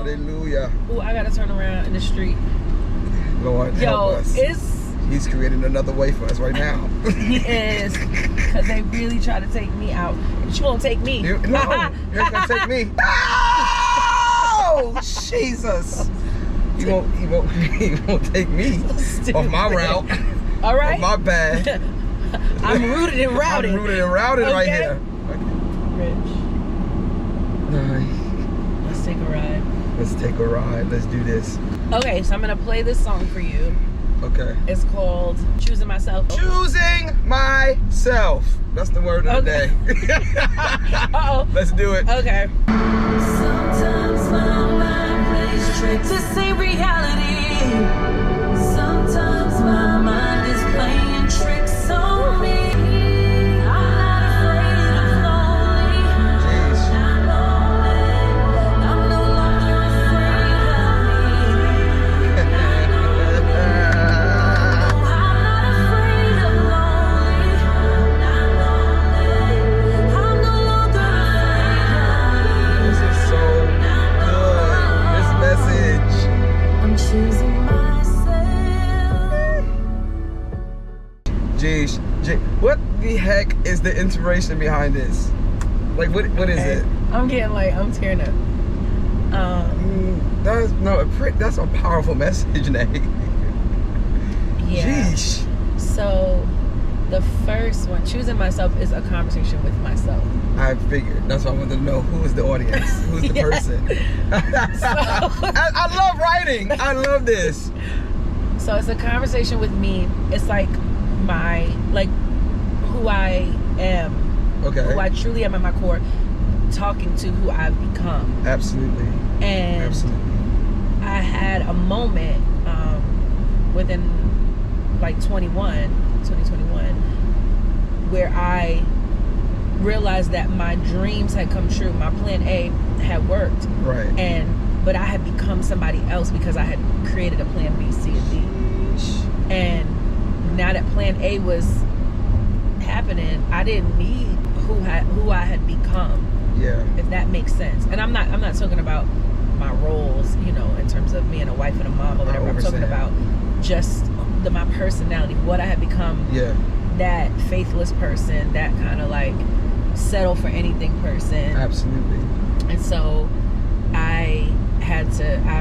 Hallelujah. Oh, I gotta turn around in the street. Lord, help us. He's creating another way for us right now. He is, because they really try to take me out. But you won't take me. No, you're gonna take me. Oh, Jesus. He won't take me off my route. All right. Off my bad. I'm rooted and routed. I'm rooted and routed right here. Rich. Let's take a ride. Let's take a ride. Let's do this. Okay, so I'm gonna play this song for you. Okay. It's called Choosing Myself. Choosing Myself. That's the word of the day. Uh-oh. Let's do it. Okay. Sometimes my mind plays tricks. This ain't reality. Sometimes my mind is playing tricks on me. What the heck is the inspiration behind this? Like, what is it? I'm tearing up. That's a powerful message, Nate. Yeah. Jeez. So, the first one, Choosing Myself, is a conversation with myself. I figured. That's why I wanted to know who is the audience, who's the person. I love writing. I love this. So it's a conversation with me. It's like who I am. Okay. Who I truly am at my core, talking to who I've become. Absolutely. And absolutely. I had a moment within 2021, where I realized that my dreams had come true. My plan A had worked. Right. But I had become somebody else because I had created a plan B, C, and D. And now that plan A was happening, I didn't need who I had become. Yeah. If that makes sense. And I'm not talking about my roles, in terms of being a wife and a mom or whatever. I'm talking about just my personality, what I had become. Yeah. That faithless person, that kind of settle for anything person. Absolutely. And so I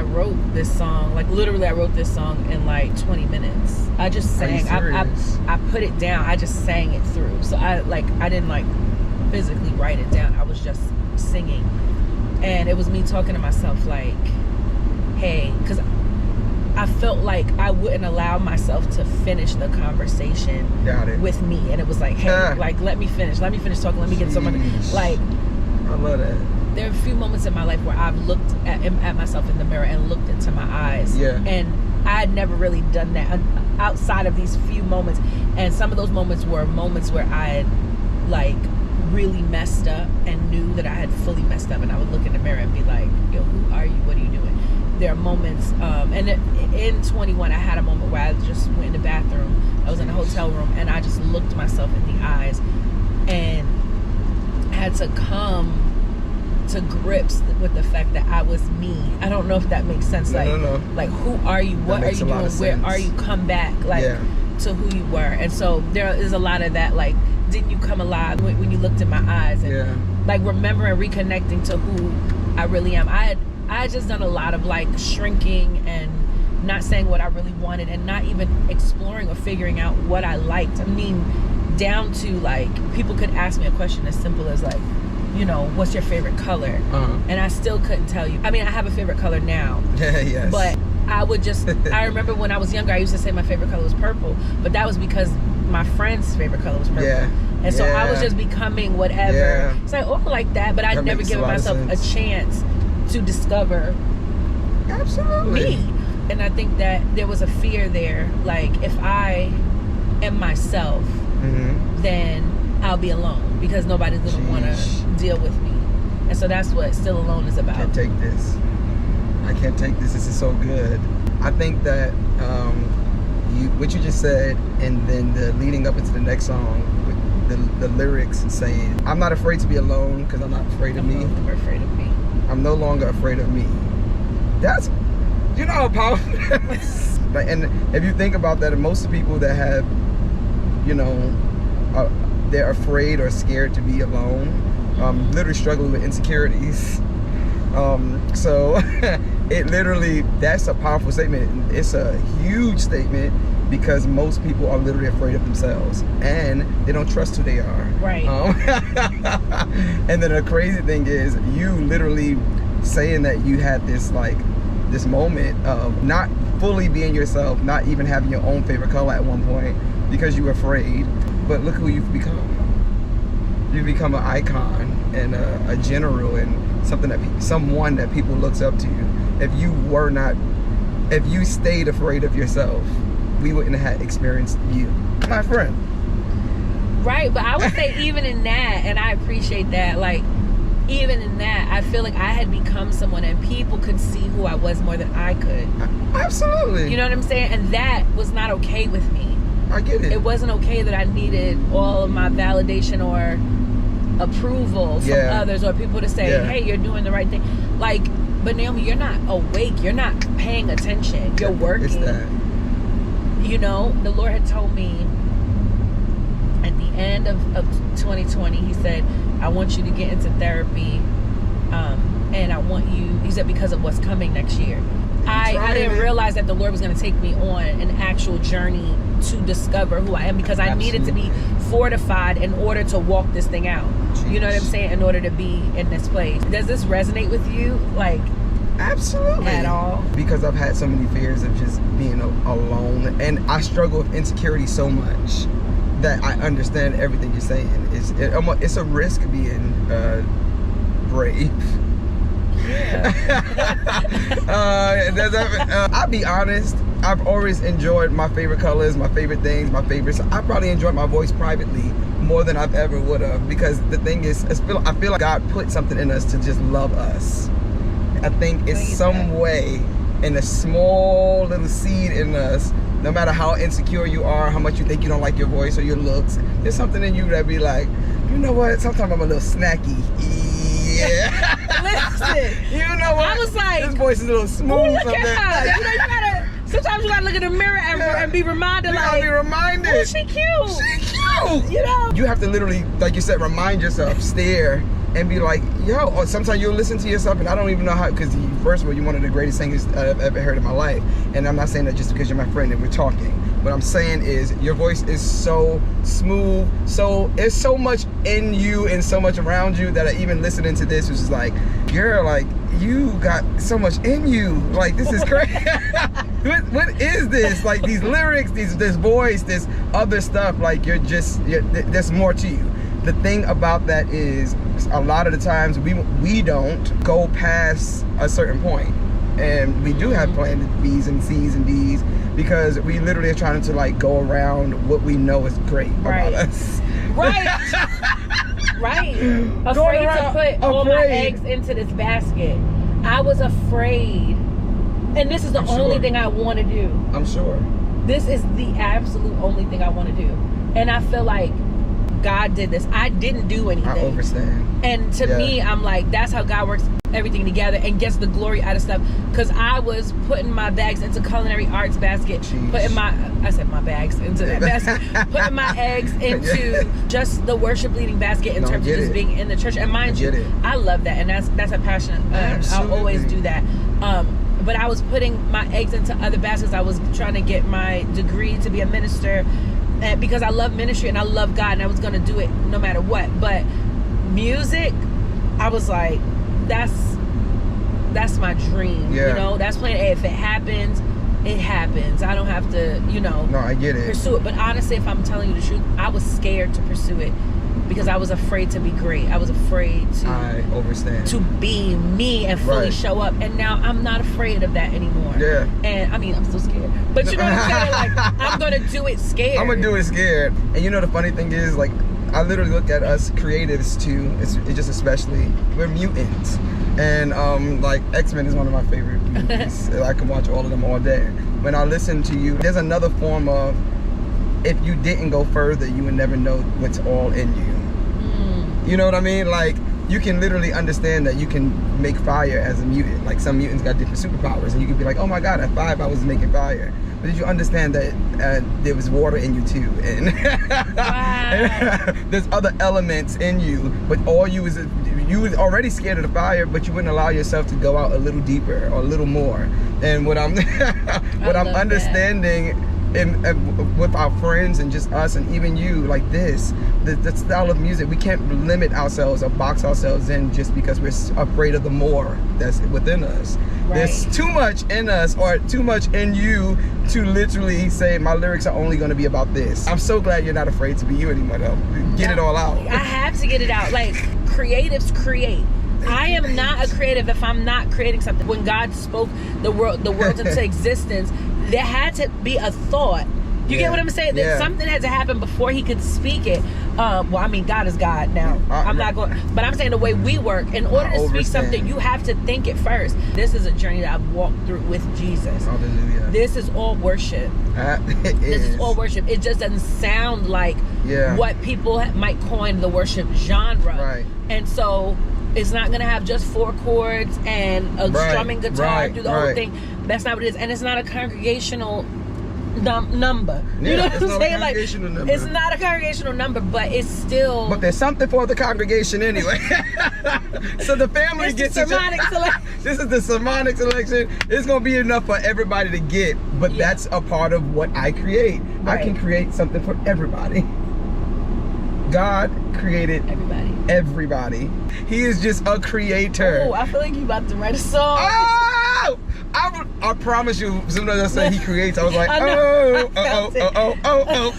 wrote this song, literally I wrote this song in 20 minutes. I just sang. I put it down. I just sang it through. So I didn't physically write it down. I was just singing. And it was me talking to myself hey, because I felt like I wouldn't allow myself to finish the conversation with me. And it was hey, let me finish talking. Let me get someone, I love that. There are a few moments in my life where I've looked at myself in the mirror and looked into my eyes. Yeah. And I had never really done that outside of these few moments. And some of those moments were moments where I had really messed up and knew that I had fully messed up. And I would look in the mirror and be like, yo, who are you? What are you doing? There are moments, and in 21, I had a moment where I just went in the bathroom. I was in a hotel room and I just looked myself in the eyes and had to come to grips with the fact that I was me. I don't know if that makes sense. No. Who are you? What are you doing? Where are you? Come back to who you were. And so there is a lot of that, didn't you come alive when you looked in my eyes? And remembering, reconnecting to who I really am. I had just done a lot of shrinking and not saying what I really wanted and not even exploring or figuring out what I liked. I mean, down to people could ask me a question as simple as what's your favorite color? And I still couldn't tell you. I mean, I have a favorite color now. Yes. But I would just, I remember when I was younger, I used to say my favorite color was purple, but that was because my friend's favorite color was purple. Yeah. And so I was just becoming whatever. Yeah. It's like that, but I'd never given myself a chance to discover absolutely me. And I think that there was a fear there, if I am myself, then I'll be alone because nobody's gonna want to deal with me. And so that's what Still Alone is about. I can't take this. This is so good. I think that what you just said, and then the leading up into the next song with the lyrics saying, I'm not afraid to be alone because I'm not afraid of me. I'm afraid of me. I'm no longer afraid of me. That's, you know how powerful that is? Like, and if you think about that, most of the people that have, you know, they're afraid or scared to be alone, literally struggling with insecurities. So it literally, that's a powerful statement. It's a huge statement because most people are literally afraid of themselves and they don't trust who they are. Right. And then the crazy thing is, you literally saying that you had this this moment of not fully being yourself, not even having your own favorite color at one point because you were afraid. But look who you've become. You've become an icon and a general and someone that people looks up to. If you stayed afraid of yourself, we wouldn't have experienced you, my friend. Right, but I would say even in that, and I appreciate that, like, even in that, I feel like I had become someone and people could see who I was more than I could. Absolutely. You know what I'm saying? And that was not okay with me. I get it. It wasn't okay that I needed all of my validation or approval from others or people to say, hey, you're doing the right thing. Like, but Naomi, you're not awake. You're not paying attention. You're working. It's that. You know, the Lord had told me at the end of 2020, he said, I want you to get into therapy. And I want you, he said, because of what's coming next year. I didn't realize that the Lord was going to take me on an actual journey to discover who I am, because I needed to be fortified in order to walk this thing out. Jeez. You know what I'm saying? In order to be in this place. Does this resonate with you? Like, absolutely. At all? Because I've had so many fears of just being alone, and I struggle with insecurity so much that I understand everything you're saying. It's a risk being brave. Yeah. I'll be honest, I've always enjoyed my favorite colors, my favorite things, my favorites. I probably enjoyed my voice privately more than I've ever would have, because the thing is, I feel like God put something in us to just love us. I think it's some way in a small little seed in us, no matter how insecure you are, how much you think you don't like your voice or your looks, there's something in you that be like, you know what, sometimes I'm a little snacky. Yeah. Listen, you know what? I was like, this voice is a little smooth. Look at her. You know, sometimes you gotta look in the mirror and be reminded, oh, she cute. She cute. You know? You have to literally, like you said, remind yourself, stare, and be like, yo, or sometimes you'll listen to yourself, and I don't even know how, because first of all, you're one of the greatest singers I've ever heard in my life. And I'm not saying that just because you're my friend and we're talking. What I'm saying is, your voice is so smooth, there's so much in you and so much around you that even listening to this was just like, girl, like, you got so much in you. Like, this is crazy. What is this? Like, these lyrics, this voice, this other stuff, like, there's more to you. The thing about that is, a lot of the times we don't go past a certain point, and we do have planned B's and C's and D's, because we literally are trying to, like, go around what we know is great about us. Right. Right. Afraid to put all my eggs into this basket. I was afraid, and this is the only thing I want to do. I'm sure. This is the absolute only thing I want to do, and I feel like God did this. I didn't do anything. I understand. And to me, I'm like, that's how God works everything together and gets the glory out of stuff. Because I was putting my bags into culinary arts basket, putting my bags into that basket, putting my eggs into just the worship leading basket in terms of just being in the church. And mind you, I love that, and that's a passion. I'll always do that. But I was putting my eggs into other baskets. I was trying to get my degree to be a minister, because I love ministry and I love God, and I was going to do it no matter what. But music, I was like, that's my dream. You know, that's plan A. If it happens, it happens. I don't have to, no, I get it, pursue it. But honestly, if I'm telling you the truth, I was scared to pursue it because I was afraid to be great. I was afraid to be me and fully show up. And now I'm not afraid of that anymore. Yeah. And I mean, I'm still scared, but you know what I'm saying? Like, I'm gonna do it scared. I'm gonna do it scared. And you know, the funny thing is, like, I literally look at us creatives too. It's just especially, we're mutants, and like X-Men is one of my favorite movies. I can watch all of them all day. When I listen to you, there's another form of, if you didn't go further, you would never know what's all in you. You know what I mean? Like, you can literally understand that you can make fire as a mutant. Like some mutants got different superpowers, and you could be like, oh my God, at 5 I was making fire. But did you understand that there was water in you too, and there's other elements in you, but all you was already scared of the fire, but you wouldn't allow yourself to go out a little deeper or a little more. And what I'm understanding with our friends and just us and even you, like the style of music, we can't limit ourselves or box ourselves in just because we're afraid of the more that's within us. Right. There's too much in us or too much in you to literally say my lyrics are only going to be about this. I'm so glad you're not afraid to be you anymore though. Get it all out. I have to get it out. Like, creatives create. I am not a creative if I'm not creating something. When God spoke the world into existence, there had to be a thought. You get what I'm saying? That something had to happen before he could speak it. Well, I mean, God is God now. I'm not going, but I'm saying the way we work, in order to speak something, you have to think it first. This is a journey that I've walked through with Jesus. Hallelujah. This is all worship. This is all worship. It just doesn't sound like what people might coin the worship genre. Right. And so it's not going to have just 4 chords and a strumming guitar through the whole thing. That's not what it is. And it's not a congregational number. You know what I'm saying? Like, it's not a congregational number, but it's still. But there's something for the congregation anyway. So the family gets it. This is the sermonic selection. It's gonna be enough for everybody to get. But that's a part of what I create. Right. I can create something for everybody. God created everybody. He is just a creator. Oh, I feel like you about to write a song. Oh! I promise you, as soon as I said he creates, I was like, oh.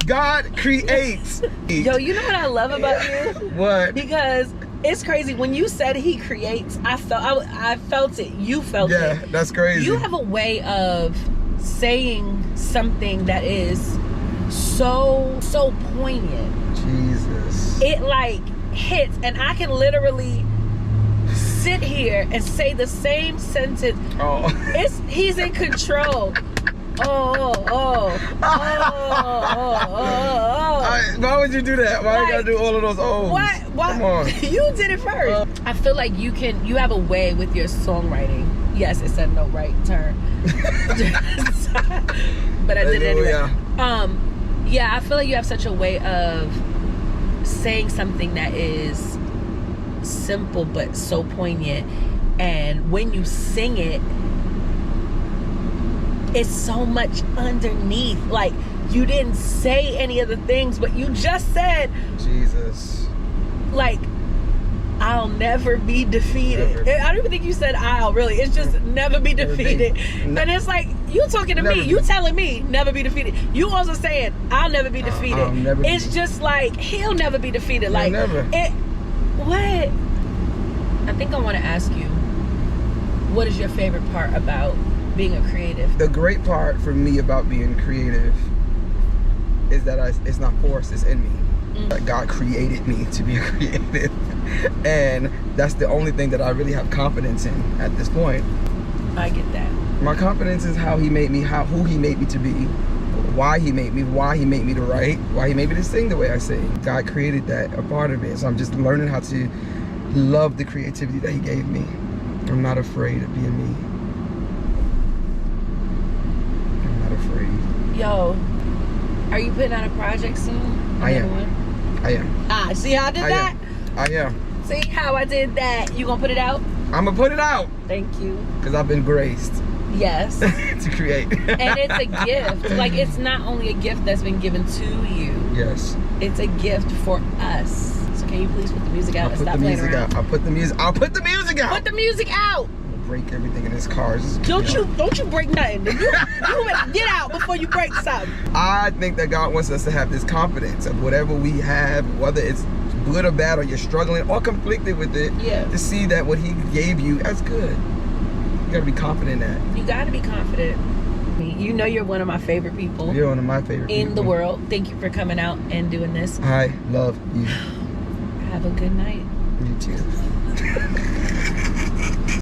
God creates. Yo, you know what I love about you? What? Because it's crazy. When you said he creates, I felt it. You felt it. Yeah, that's crazy. You have a way of saying something that is so poignant. Jesus. It like hits, and I can literally sit here and say the same sentence. He's in control. Why would you do that? Why you gotta do all of those ohs? Why? Come on. You did it first. I feel like you have a way with your songwriting. Yes, it's a no right turn. But I did it anyway. Yeah, I feel like you have such a way of saying something that is simple but so poignant, and when you sing it, it's so much underneath. Like, you didn't say any of the things, but you just said, Jesus, like, I'll never be defeated. I don't even think you said I'll, really. It's just never be defeated. And it's like, you talking to me, you telling me never be defeated. You also saying I'll never be defeated. It's just like, he'll never be defeated. Like, what? I think I want to ask you, what is your favorite part about being a creative? The great part for me about being creative is that it's not forced, it's in me. God created me to be a creative, and that's the only thing that I really have confidence in at this point. I get that. My confidence is how he made me, who he made me to be, why he made me to write, why he made me to sing the way I sing. God created that, a part of it. So I'm just learning how to love the creativity that he gave me. I'm not afraid of being me. I'm not afraid. Yo, are you putting out a project soon? I am. See how I did that? I am. See how I did that? You gonna put it out? I'm gonna put it out. Thank you. Because I've been graced. Yes. To create. And it's a gift. Like, it's not only a gift that's been given to you. Yes. It's a gift for us. So can you please put the music out and stop playing around? I'll put the music out. Put the music out. Put the music out. Break everything in this car. Don't you break nothing. You better get out before you break something. I think that God wants us to have this confidence of whatever we have, whether it's good or bad, or you're struggling or conflicted with it, to see that what he gave you, that's good. You gotta be confident in that. You gotta be confident. You know, you're one of my favorite people. You're one of my favorite people in the world. Thank you for coming out and doing this. I love you. Have a good night. You too.